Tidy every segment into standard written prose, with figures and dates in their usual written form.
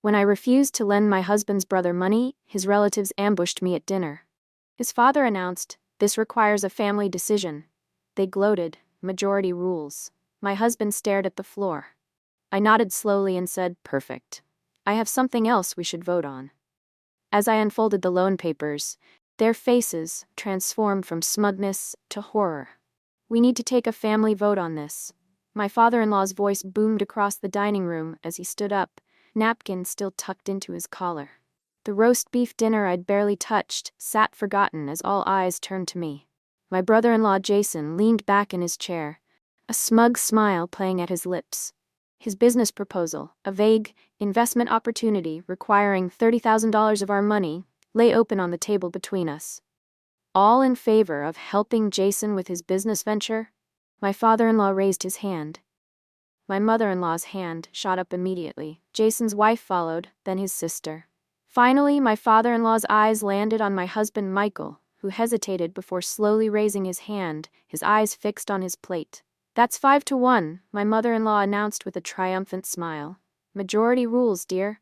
When I refused to lend my husband's brother money, his relatives ambushed me at dinner. His father announced, "This requires a family decision." They gloated, "Majority rules." My husband stared at the floor. I nodded slowly and said, "Perfect. I have something else we should vote on." As I unfolded the loan papers, their faces transformed from smugness to horror. "We need to take a family vote on this." My father-in-law's voice boomed across the dining room as he stood up, napkin still tucked into his collar. The roast beef dinner I'd barely touched sat forgotten as all eyes turned to me. My brother-in-law Jason leaned back in his chair, a smug smile playing at his lips. His business proposal, a vague investment opportunity requiring $30,000 of our money, lay open on the table between us. All in favor of helping Jason with his business venture? My father-in-law raised his hand. My mother-in-law's hand shot up immediately. Jason's wife followed, then his sister. Finally, my father-in-law's eyes landed on my husband Michael, who hesitated before slowly raising his hand, his eyes fixed on his plate. "That's 5-1, my mother-in-law announced with a triumphant smile. "Majority rules, dear."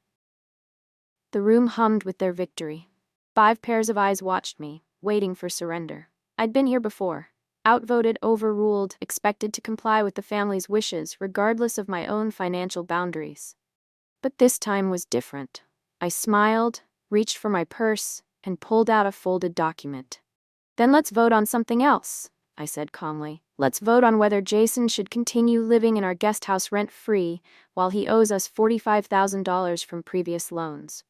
The room hummed with their victory. 5 pairs of eyes watched me, waiting for surrender. I'd been here before. Outvoted, overruled, expected to comply with the family's wishes regardless of my own financial boundaries. But this time was different. I smiled, reached for my purse, and pulled out a folded document. "Then let's vote on something else," I said calmly. "Let's vote on whether Jason should continue living in our guest house rent-free while he owes us $45,000 from previous loans."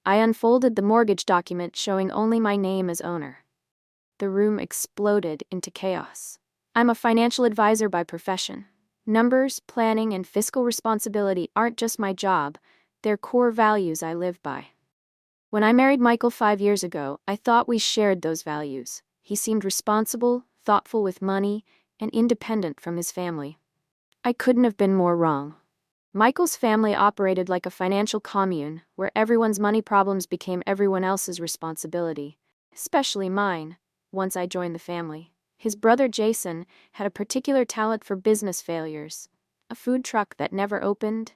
I unfolded the mortgage document showing only my name as owner. The room exploded into chaos. I'm a financial advisor by profession. Numbers, planning, and fiscal responsibility aren't just my job, they're core values I live by. When I married Michael 5 years ago, I thought we shared those values. He seemed responsible, thoughtful with money, and independent from his family. I couldn't have been more wrong. Michael's family operated like a financial commune, where everyone's money problems became everyone else's responsibility, especially mine, once I joined the family. His brother Jason had a particular talent for business failures. A food truck that never opened,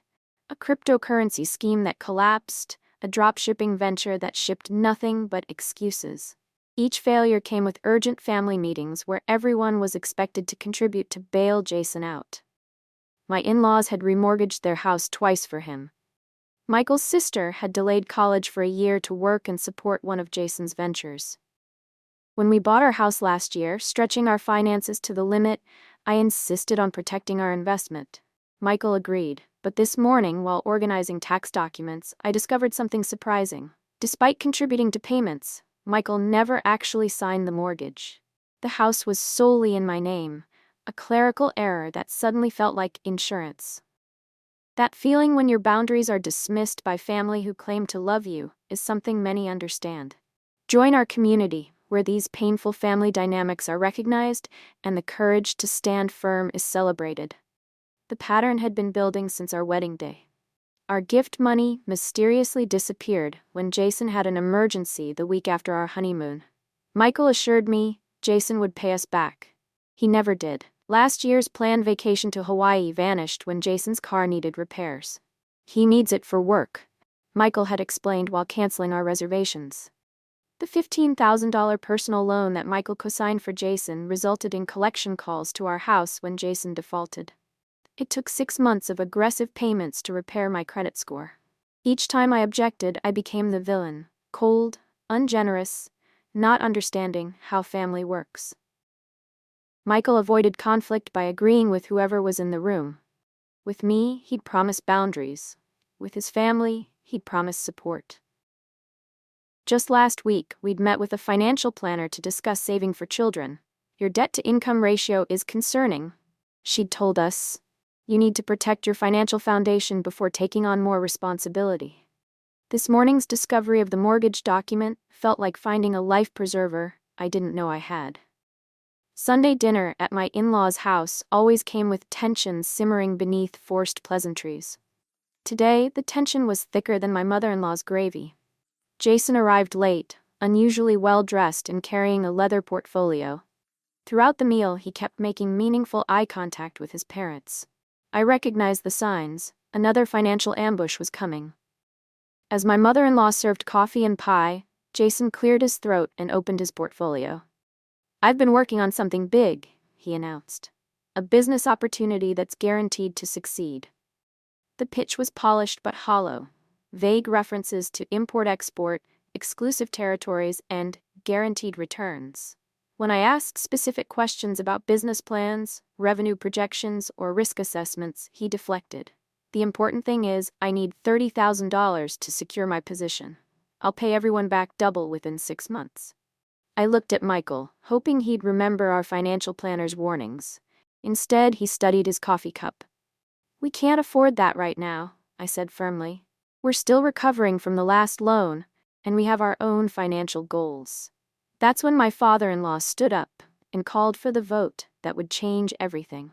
a cryptocurrency scheme that collapsed, a drop-shipping venture that shipped nothing but excuses. Each failure came with urgent family meetings where everyone was expected to contribute to bail Jason out. My in-laws had remortgaged their house twice for him. Michael's sister had delayed college for a year to work and support one of Jason's ventures. When we bought our house last year, stretching our finances to the limit, I insisted on protecting our investment. Michael agreed, but this morning, while organizing tax documents, I discovered something surprising. Despite contributing to payments, Michael never actually signed the mortgage. The house was solely in my name, a clerical error that suddenly felt like insurance. That feeling when your boundaries are dismissed by family who claim to love you is something many understand. Join our community, where these painful family dynamics are recognized and the courage to stand firm is celebrated. The pattern had been building since our wedding day. Our gift money mysteriously disappeared when Jason had an emergency the week after our honeymoon. Michael assured me Jason would pay us back. He never did. Last year's planned vacation to Hawaii vanished when Jason's car needed repairs. "He needs it for work," Michael had explained while canceling our reservations. The $15,000 personal loan that Michael co-signed for Jason resulted in collection calls to our house when Jason defaulted. It took 6 months of aggressive payments to repair my credit score. Each time I objected, I became the villain, cold, ungenerous, not understanding how family works. Michael avoided conflict by agreeing with whoever was in the room. With me, he'd promise boundaries. With his family, he'd promise support. Just last week, we'd met with a financial planner to discuss saving for children. "Your debt-to-income ratio is concerning," she'd told us. "You need to protect your financial foundation before taking on more responsibility." This morning's discovery of the mortgage document felt like finding a life preserver I didn't know I had. Sunday dinner at my in-laws' house always came with tension simmering beneath forced pleasantries. Today, the tension was thicker than my mother-in-law's gravy. Jason arrived late, unusually well-dressed and carrying a leather portfolio. Throughout the meal, he kept making meaningful eye contact with his parents. I recognized the signs. Another financial ambush was coming. As my mother-in-law served coffee and pie, Jason cleared his throat and opened his portfolio. "I've been working on something big," he announced. "A business opportunity that's guaranteed to succeed." The pitch was polished but hollow. Vague references to import-export, exclusive territories, and guaranteed returns. When I asked specific questions about business plans, revenue projections, or risk assessments, he deflected. "The important thing is, I need $30,000 to secure my position. I'll pay everyone back double within 6 months." I looked at Michael, hoping he'd remember our financial planner's warnings. Instead, he studied his coffee cup. "We can't afford that right now," I said firmly. "We're still recovering from the last loan, and we have our own financial goals." That's when my father-in-law stood up and called for the vote that would change everything.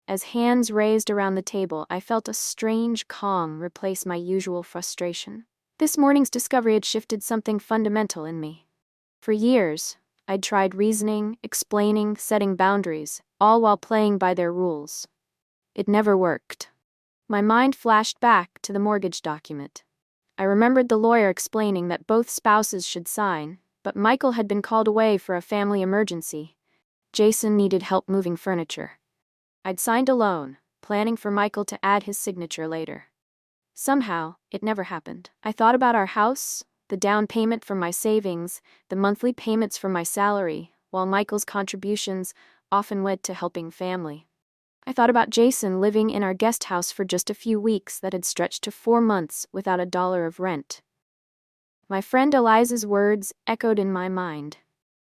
As hands raised around the table, I felt a strange calm replace my usual frustration. This morning's discovery had shifted something fundamental in me. For years, I'd tried reasoning, explaining, setting boundaries, all while playing by their rules. It never worked. My mind flashed back to the mortgage document. I remembered the lawyer explaining that both spouses should sign, but Michael had been called away for a family emergency. Jason needed help moving furniture. I'd signed alone, planning for Michael to add his signature later. Somehow, it never happened. I thought about our house, the down payment from my savings, the monthly payments from my salary, while Michael's contributions often went to helping family. I thought about Jason living in our guest house for just a few weeks that had stretched to 4 months without $1 of rent. My friend Eliza's words echoed in my mind.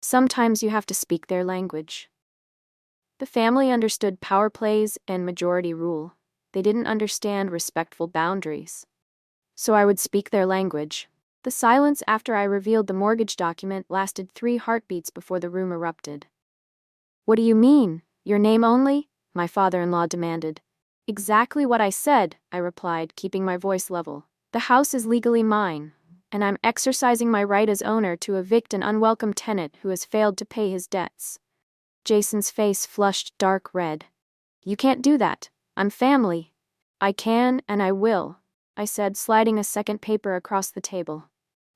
Sometimes you have to speak their language. The family understood power plays and majority rule. They didn't understand respectful boundaries. So I would speak their language. The silence after I revealed the mortgage document lasted 3 heartbeats before the room erupted. "What do you mean? Your name only?" my father-in-law demanded. "Exactly what I said," I replied, keeping my voice level. "The house is legally mine, and I'm exercising my right as owner to evict an unwelcome tenant who has failed to pay his debts." Jason's face flushed dark red. "You can't do that. I'm family." "I can and I will," I said, sliding a second paper across the table.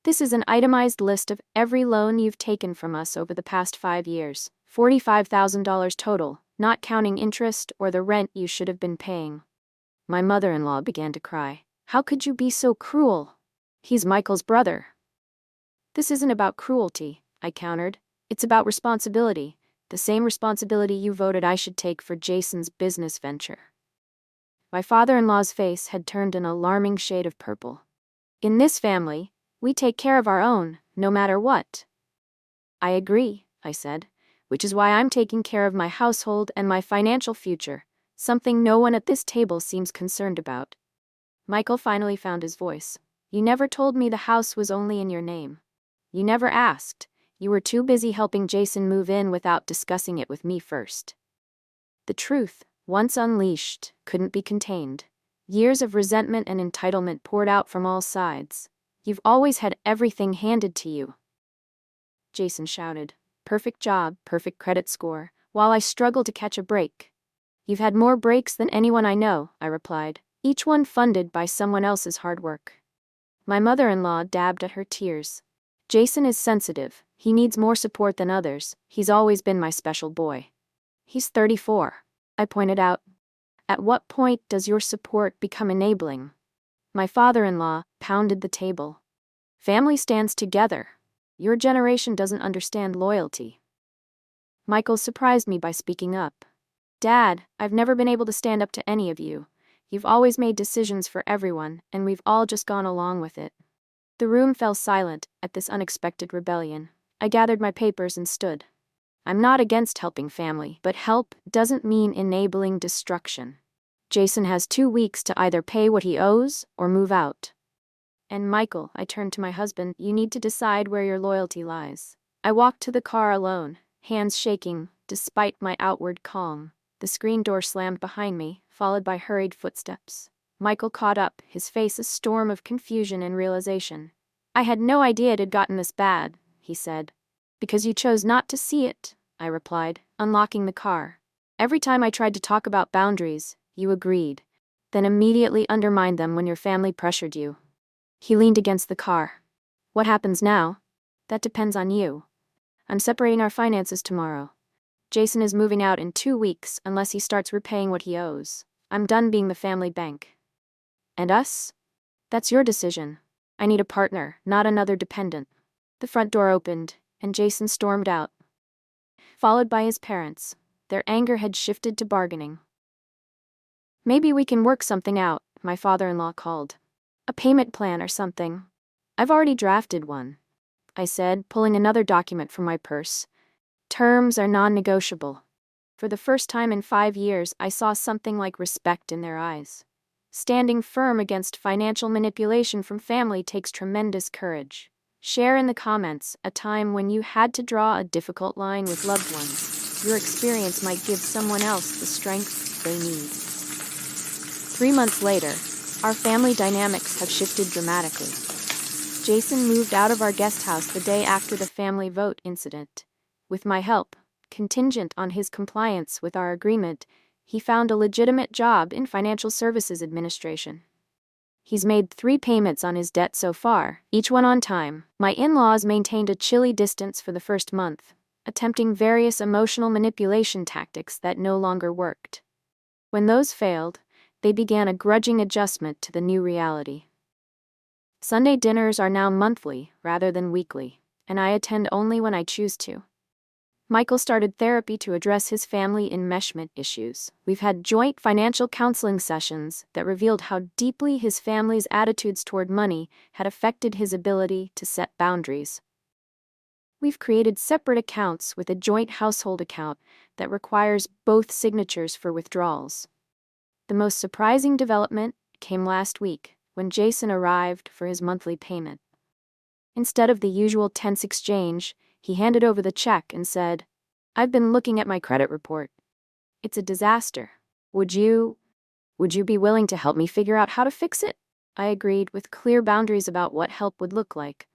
"This is an itemized list of every loan you've taken from us over the past 5 years. $45,000 total, not counting interest or the rent you should have been paying." My mother-in-law began to cry. "How could you be so cruel? He's Michael's brother." "This isn't about cruelty," I countered. "It's about responsibility, the same responsibility you voted I should take for Jason's business venture." My father-in-law's face had turned an alarming shade of purple. "In this family, we take care of our own, no matter what." "I agree," I said, "which is why I'm taking care of my household and my financial future, something no one at this table seems concerned about." Michael finally found his voice. "You never told me the house was only in your name. You never asked. You were too busy helping Jason move in without discussing it with me first." The truth, once unleashed, couldn't be contained. Years of resentment and entitlement poured out from all sides. "You've always had everything handed to you," Jason shouted. "Perfect job, perfect credit score, while I struggle to catch a break." "You've had more breaks than anyone I know," I replied, "each one funded by someone else's hard work." My mother-in-law dabbed at her tears. "Jason is sensitive. He needs more support than others. He's always been my special boy." "He's 34, I pointed out. "At what point does your support become enabling?" My father-in-law pounded the table. "Family stands together. Your generation doesn't understand loyalty." Michael surprised me by speaking up. "Dad, I've never been able to stand up to any of you. You've always made decisions for everyone, and we've all just gone along with it." The room fell silent at this unexpected rebellion. I gathered my papers and stood. "I'm not against helping family, but help doesn't mean enabling destruction. Jason has 2 weeks to either pay what he owes or move out. And Michael," I turned to my husband, "you need to decide where your loyalty lies." I walked to the car alone, hands shaking, despite my outward calm. The screen door slammed behind me, followed by hurried footsteps. Michael caught up, his face a storm of confusion and realization. "I had no idea it had gotten this bad," he said. "Because you chose not to see it," I replied, unlocking the car. "Every time I tried to talk about boundaries, you agreed, then immediately undermined them when your family pressured you." He leaned against the car. What happens now? That depends on you. I'm separating our finances tomorrow. Jason is moving out in 2 weeks unless he starts repaying what he owes. I'm done being the family bank. And us? That's your decision. I need a partner, not another dependent. The front door opened, and Jason stormed out, followed by his parents. Their anger had shifted to bargaining. Maybe we can work something out, my father-in-law called. A payment plan or something. I've already drafted one, I said, pulling another document from my purse. Terms are non-negotiable. For the first time in 5 years, I saw something like respect in their eyes. Standing firm against financial manipulation from family takes tremendous courage. Share in the comments a time when you had to draw a difficult line with loved ones. Your experience might give someone else the strength they need. 3 months later, our family dynamics have shifted dramatically. Jason moved out of our guest house the day after the family vote incident. With my help, contingent on his compliance with our agreement, he found a legitimate job in financial services administration. He's made 3 payments on his debt so far, each one on time. My in-laws maintained a chilly distance for the first month, attempting various emotional manipulation tactics that no longer worked. When those failed, they began a grudging adjustment to the new reality. Sunday dinners are now monthly rather than weekly, and I attend only when I choose to. Michael started therapy to address his family enmeshment issues. We've had joint financial counseling sessions that revealed how deeply his family's attitudes toward money had affected his ability to set boundaries. We've created separate accounts with a joint household account that requires both signatures for withdrawals. The most surprising development came last week when Jason arrived for his monthly payment. Instead of the usual tense exchange, he handed over the check and said, "I've been looking at my credit report. It's a disaster. Would you be willing to help me figure out how to fix it?" I agreed, with clear boundaries about what help would look like.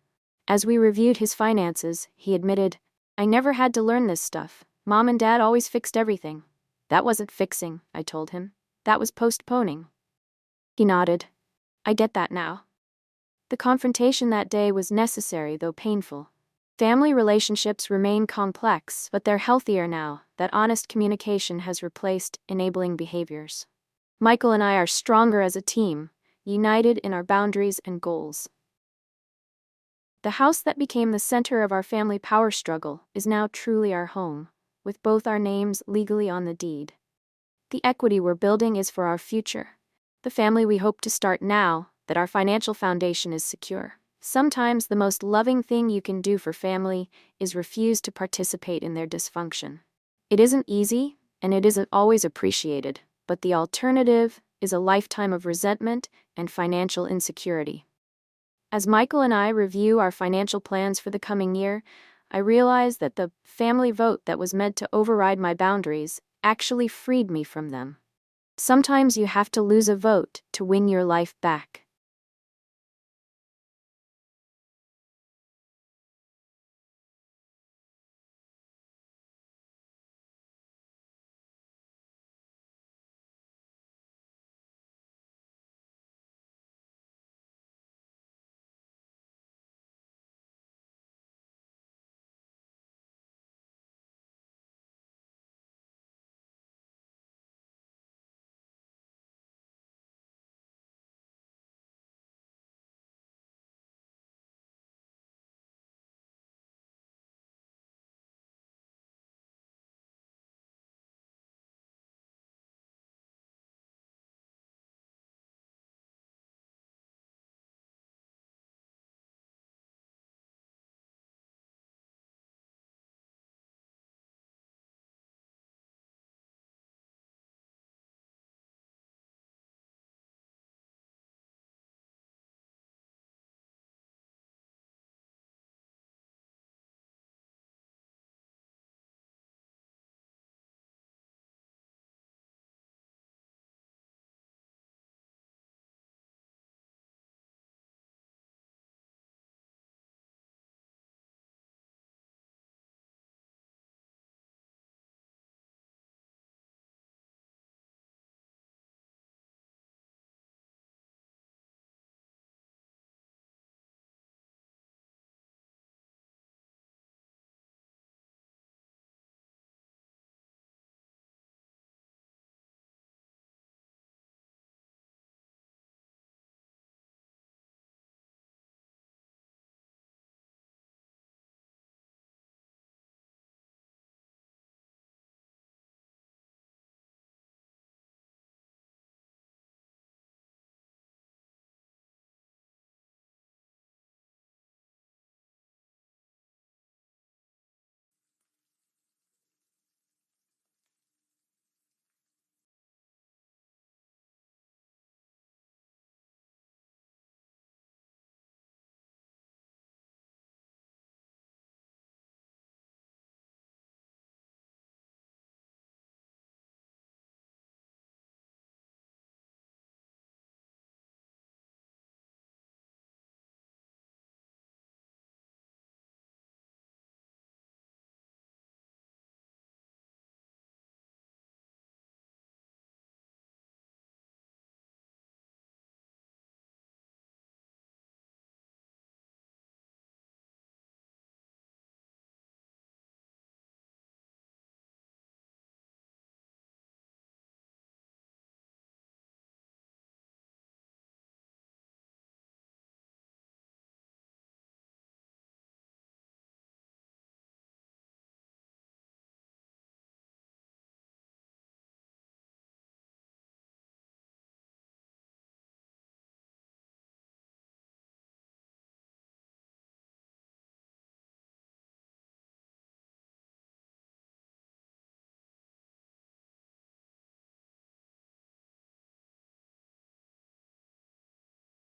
As we reviewed his finances, he admitted, "I never had to learn this stuff. Mom and Dad always fixed everything." "That wasn't fixing," I told him. "That was postponing." He nodded. "I get that now." The confrontation that day was necessary, though painful. Family relationships remain complex, but they're healthier now that honest communication has replaced enabling behaviors. Michael and I are stronger as a team, united in our boundaries and goals. The house that became the center of our family power struggle is now truly our home, with both our names legally on the deed. The equity we're building is for our future, the family we hope to start now that our financial foundation is secure. Sometimes the most loving thing you can do for family is refuse to participate in their dysfunction. It isn't easy, and it isn't always appreciated, but the alternative is a lifetime of resentment and financial insecurity. As Michael and I review our financial plans for the coming year, I realize that the family vote that was meant to override my boundaries actually freed me from them. Sometimes you have to lose a vote to win your life back.